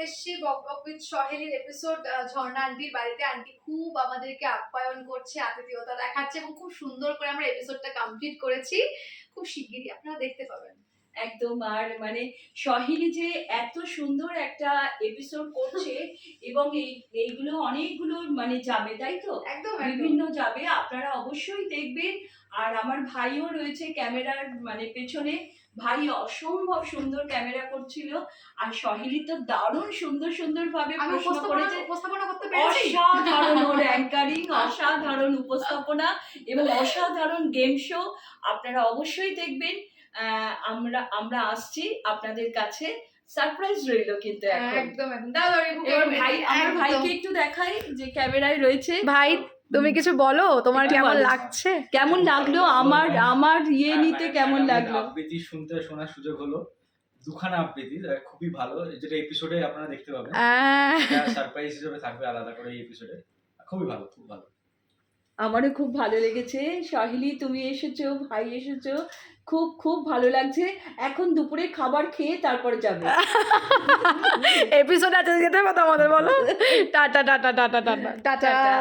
এসেছি বক বক উইথ সহেলির এপিসোড ঝর্ণা আন্টির বাড়িতে। আন্টি খুব আমাদেরকে আপ্যায়ন করছে, আতিথেয়তা দেখাচ্ছে এবং খুব সুন্দর করে আমরা এপিসোডটা কমপ্লিট করেছি। খুব শিগগিরই আপনারা দেখতে পাবেন। একদম। আর মানে সহেলি যে এত সুন্দর একটা এপিসোড করছে এবং এইগুলো অনেকগুলো মানে যাবে, তাই তো? একদম বিভিন্ন যাবে, আপনারা অবশ্যই দেখবেন। আর আমার ভাইও রয়েছে ক্যামেরার মানে পেছনে, ভাই অসম্ভব সুন্দর ক্যামেরা করছিল। আর সহেলি তো দারুণ সুন্দর সুন্দর ভাবে প্রশ্ন করেছে, উপস্থাপনা করতে পেরেছি। অসাধারণ ওর অ্যাঙ্কারিং, অসাধারণ উপস্থাপনা এবং অসাধারণ গেম শো। আপনারা অবশ্যই দেখবেন। আমরা আসছি আপনাদের কাছে, সারপ্রাইজ রইলো কিন্তু এখন। একদম দাদা এবার ভাই, আমার ভাইকে একটু দেখাই যে ক্যামেরায় রয়েছে। ভাই তুমি কিছু বলো, তোমার কেমন লাগছে? কেমন লাগলো আমার নিতে কেমন লাগলো? আবৃত্তি শোনার সুযোগ হলো, দুখানা আবৃত্তি খুবই ভালো, যেটা এপিসোডে আপনারা দেখতে পাবেন। সারপ্রাইজ হিসেবে থাকবে আলাদা করে এই এপিসোডে। খুবই ভালো, খুব ভালো। আমারও খুব ভালো লেগেছে। সহেলি তুমি এসেছো, ভাই এসেছো, খুব খুব ভালো লাগছে। এখন দুপুরে খাবার খেয়ে তারপরে যাবে। এপিসোড আছে যেতে হবে তোমাদের, বলো tata tata tata tata tata.